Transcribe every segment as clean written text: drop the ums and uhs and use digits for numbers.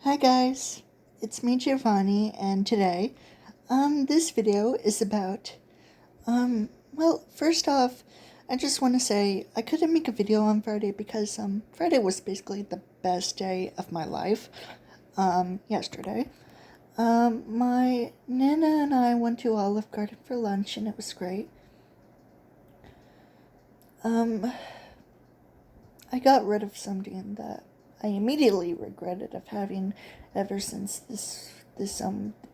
Hi guys, it's me Giovanni, and today, this video is about, first off, I just want to say I couldn't make a video on Friday because, Friday was basically the best day of my life, yesterday. My Nana and I went to Olive Garden for lunch and it was great. I got rid of something that I immediately regretted of having ever since this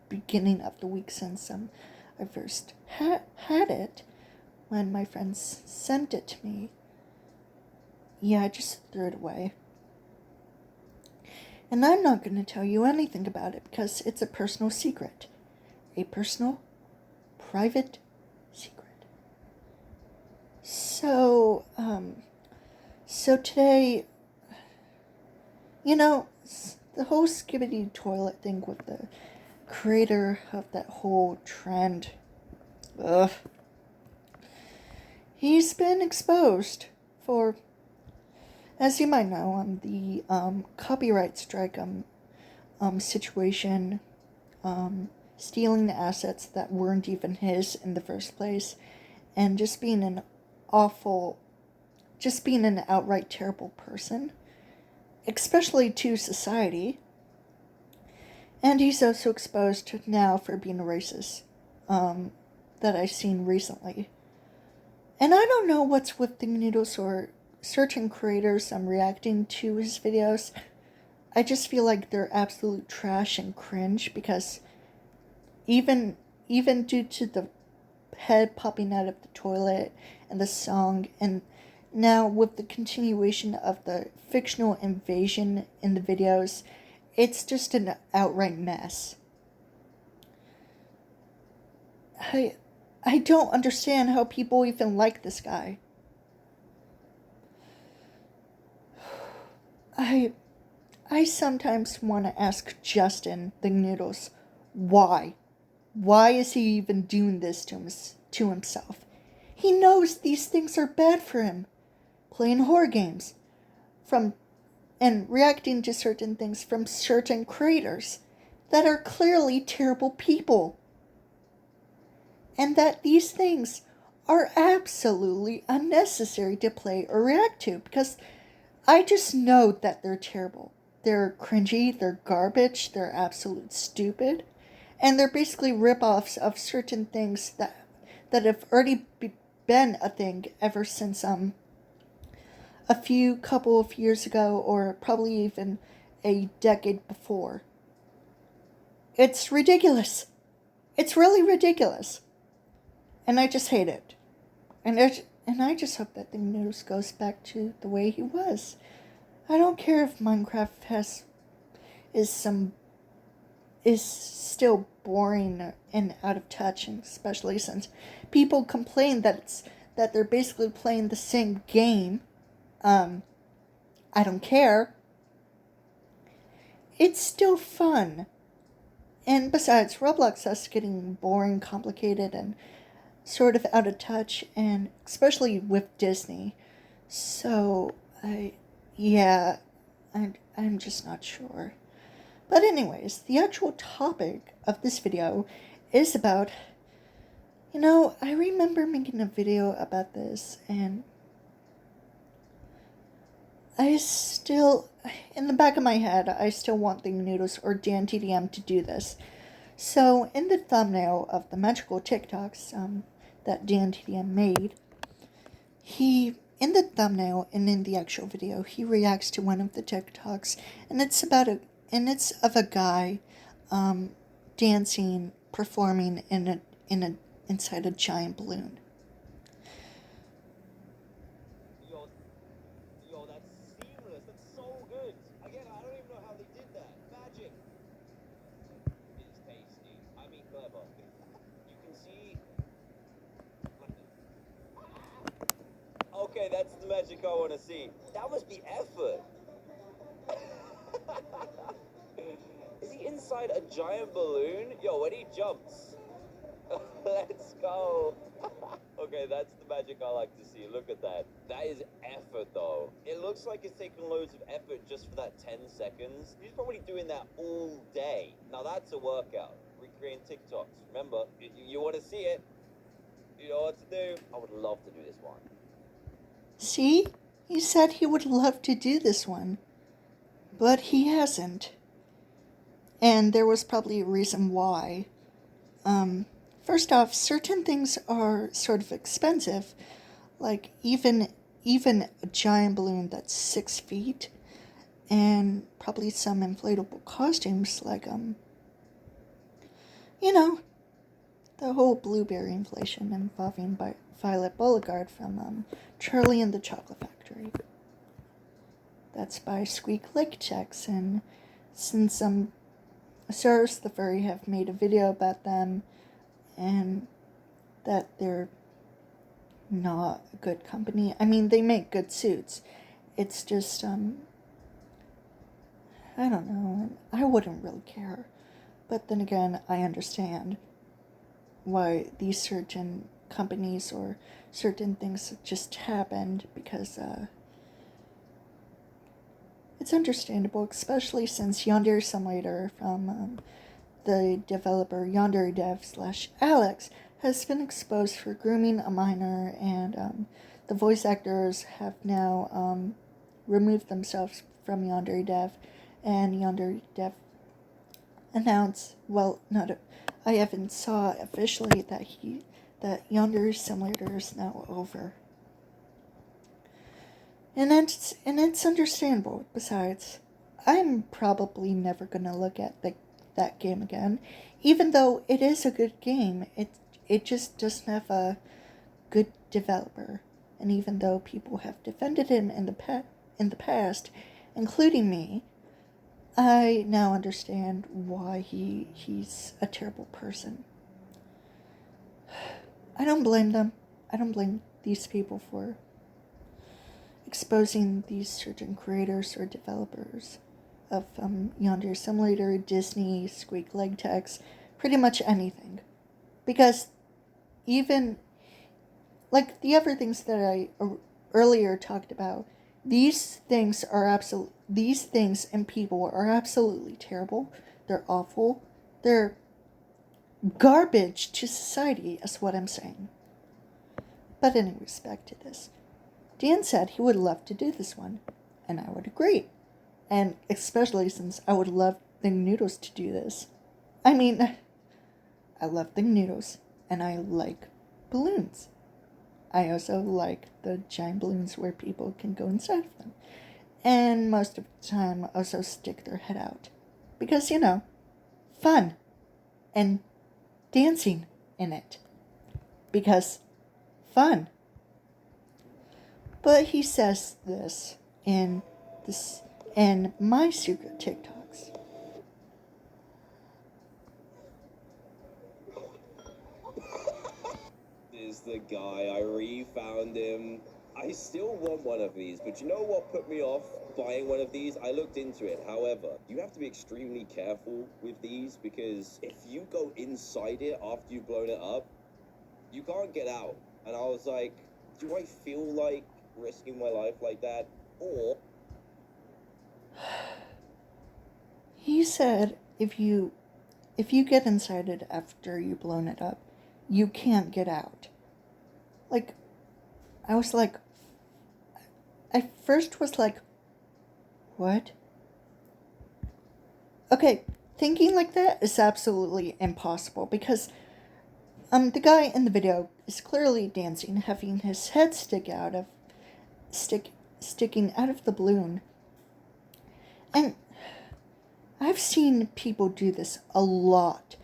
beginning of the week since I first had it when my friends sent it to me. Yeah, I just threw it away. And I'm not going to tell you anything about it because it's a personal secret. A personal, private secret. So today, the whole Skibidi toilet thing with the creator of that whole trend, ugh, he's been exposed for, as you might know, the copyright strike situation, stealing the assets that weren't even his in the first place, and just being an outright terrible person, especially to society. And he's also exposed now for being a racist, that I've seen recently. And I don't know what's with the noodles or certain creators reacting to his videos. I just feel like they're absolute trash and cringe because even due to the head popping out of the toilet and the song, and now with the continuation of the fictional invasion in the videos, it's just an outright mess. I don't understand how people even like this guy. I sometimes want to ask Justin the Noodles why. Why is he even doing this to himself? He knows these things are bad for him. Playing horror games and reacting to certain things from certain creators that are clearly terrible people. And that these things are absolutely unnecessary to play or react to because I just know that they're terrible. They're cringy, they're garbage, they're absolute stupid, and they're basically rip-offs of certain things that have already been a thing ever since couple of years ago, or probably even a decade before. It's ridiculous. It's really ridiculous. And I just hate it. And I just hope that the news goes back to the way he was. I don't care if Minecraft is still boring and out of touch, and especially since people complain that they're basically playing the same game. I don't care. It's still fun. And besides, Roblox is getting boring, complicated, and sort of out of touch, and especially with Disney. So, I'm just not sure. But anyways, the actual topic of this video is about, I remember making a video about this, and I still, in the back of my head, I still want the Noodles or DanTDM to do this. So, in the thumbnail of the magical TikToks that DanTDM made, in the thumbnail and in the actual video, he reacts to one of the TikToks, and it's of a guy dancing, performing inside a giant balloon. Yo, that's seamless. That's so good. Again, I don't even know how they did that. Magic. It's tasty. I mean, clever. You can see. Okay, that's the magic I want to see. That must be effort. Is he inside a giant balloon? Yo, when he jumps. Let's go. Okay, that's the magic I like to see. Look at that. That is effort, though. It looks like it's taking loads of effort just for that 10 seconds. He's probably doing that all day. Now that's a workout. Recreating TikToks. Remember, you want to see it. You know what to do. I would love to do this one. See? He said he would love to do this one. But he hasn't. And there was probably a reason why. First off, certain things are sort of expensive. Like even a giant balloon that's 6 feet, and probably some inflatable costumes like you know, the whole blueberry inflation involving Violet Beauregarde from Charlie and the Chocolate Factory. That's by Squeak Lake Checks, and since Cyrus the Furry have made a video about them, and that they're not a good company. I mean, they make good suits. It's just, I don't know. I wouldn't really care. But then again, I understand why these certain companies or certain things just happened, because it's understandable, especially since Yandere Simulator from the developer Yandere Dev / Alex has been exposed for grooming a minor, and the voice actors have now removed themselves from Yandere Dev, and Yandere Dev announced, well, I haven't saw officially that Yandere Simulator is now over. And it's understandable. Besides, I'm probably never gonna look at that game again, even though it is a good game. It just doesn't have a good developer, and even though people have defended him in the past, including me, I now understand why he's a terrible person. I don't blame them. I don't blame these people for exposing these certain creators or developers of Yandere Simulator, Disney, Squeak Leg Techs, pretty much anything. Because even, like the other things that I earlier talked about, these things and people are absolutely terrible. They're awful. They're garbage to society, is what I'm saying. But in respect to this, Dan said he would love to do this one, and I would agree. And especially since I would love Thing Noodles to do this. I mean, I love Thing Noodles, and I like balloons. I also like the giant balloons where people can go inside of them. And most of the time also stick their head out. Because, fun. And dancing in it. Because fun. But he says this in my secret TikToks. Is the guy. I refound him. I still want one of these, but you know what put me off buying one of these? I looked into it. However, you have to be extremely careful with these, because if you go inside it after you've blown it up, you can't get out. And I was like, do I feel like risking my life like that? Or He said if you get inside it after you've blown it up, you can't get out. Like, I was like, I first was like, what? Okay, thinking like that is absolutely impossible, because the guy in the video is clearly dancing, having his head sticking out of the balloon. And I've seen people do this a lot.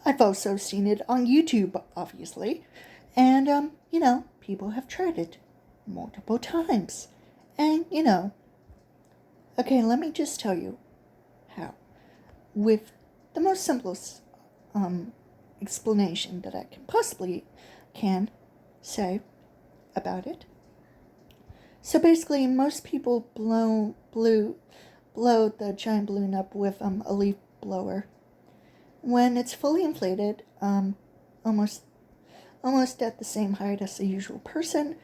I've also seen it on YouTube, obviously. And, people have tried it multiple times. And, okay, let me just tell you how. With the most simplest explanation that I can say about it. So basically, most people blow the giant balloon up with a leaf blower. When it's fully inflated, almost almost at the same height as the usual person.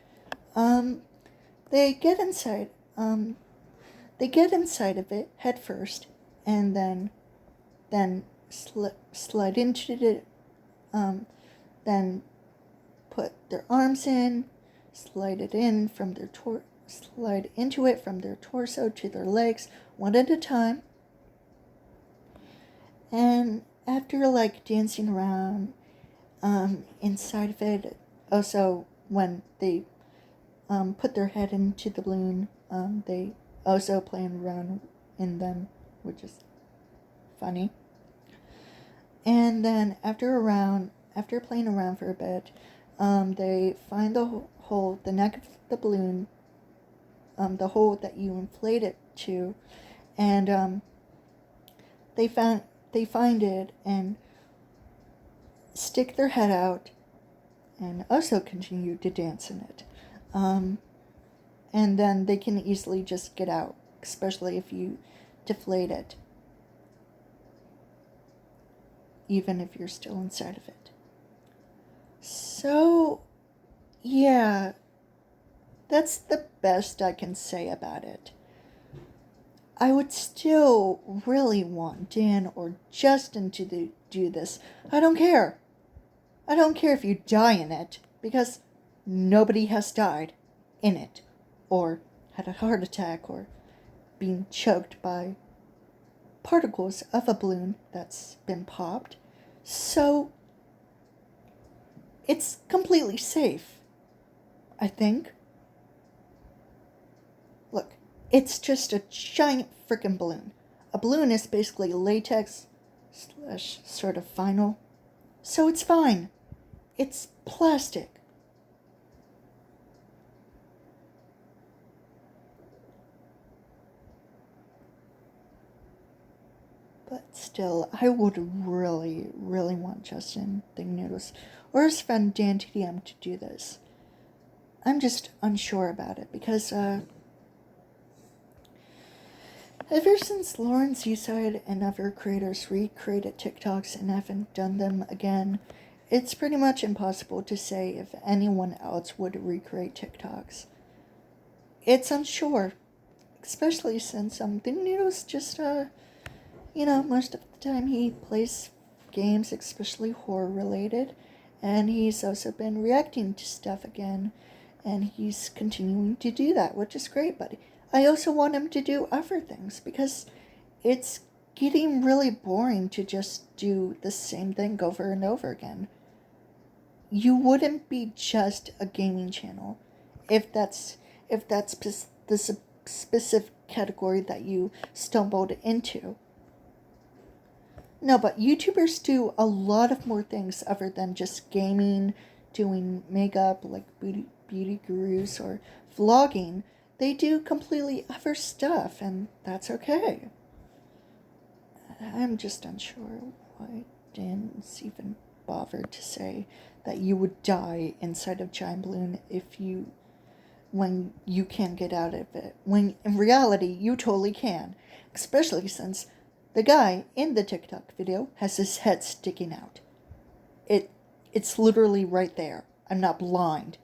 Um, they get inside. They get inside of it head first, and then slide into it. Then put their arms in, slide into it from their torso to their legs, one at a time. And after like dancing around inside of it, also when they put their head into the balloon, they also playing around in them, which is funny. And then after playing around for a bit, they find the neck of the balloon, the hole that you inflate it to, and they find it and stick their head out, and also continue to dance in it. And then they can easily just get out, especially if you deflate it, even if you're still inside of it. So, yeah, that's the best I can say about it. I would still really want Dan or Justin to do this. I don't care. I don't care if you die in it, because nobody has died in it, or had a heart attack, or being choked by particles of a balloon that's been popped. So, it's completely safe, I think. Look, it's just a giant freaking balloon. A balloon is basically latex / sort of vinyl, so it's fine. It's plastic. But still, I would really, really want Justin Thingnoodles or his friend Dan TDM to do this. I'm just unsure about it because ever since Lauren Seaside and other creators recreated TikToks and haven't done them again, it's pretty much impossible to say if anyone else would recreate TikToks. It's unsure, especially since Thingnoodles just most of the time he plays games, especially horror related, and he's also been reacting to stuff again, and he's continuing to do that, which is great. But I also want him to do other things, because it's getting really boring to just do the same thing over and over again. You wouldn't be just a gaming channel if that's the specific category that you stumbled into. No, but YouTubers do a lot of more things other than just gaming, doing makeup like beauty gurus, or vlogging. They do completely other stuff, and that's okay. I'm just unsure why Dan's even bothered to say that you would die inside of giant balloon when you can't get out of it. When in reality, you totally can. Especially since the guy in the TikTok video has his head sticking out. It's literally right there. I'm not blind.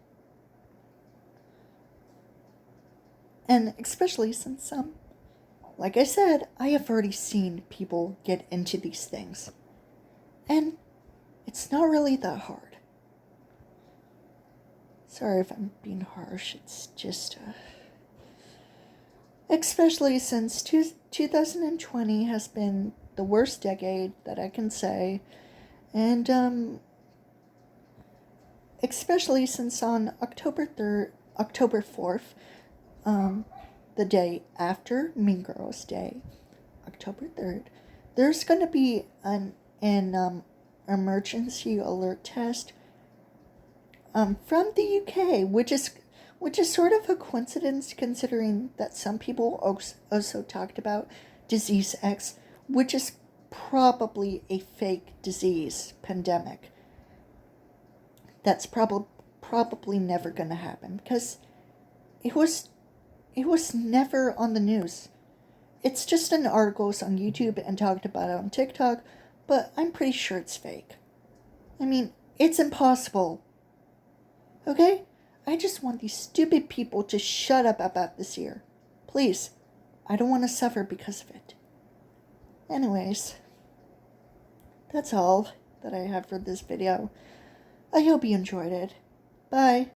And especially since, like I said, I have already seen people get into these things. And it's not really that hard. Sorry if I'm being harsh, it's just, especially since 2020 has been the worst decade that I can say, and especially since on October 4th, the day after Mean Girls Day, October 3rd, there's going to be an emergency alert test from the UK, which is sort of a coincidence considering that some people also talked about Disease X, which is probably a fake disease pandemic. That's probably never going to happen, because it was never on the news. It's just in articles on YouTube and talked about on TikTok, but I'm pretty sure it's fake. I mean, it's impossible Okay? I just want these stupid people to shut up about this year. Please. I don't want to suffer because of it. Anyways, that's all that I have for this video. I hope you enjoyed it. Bye.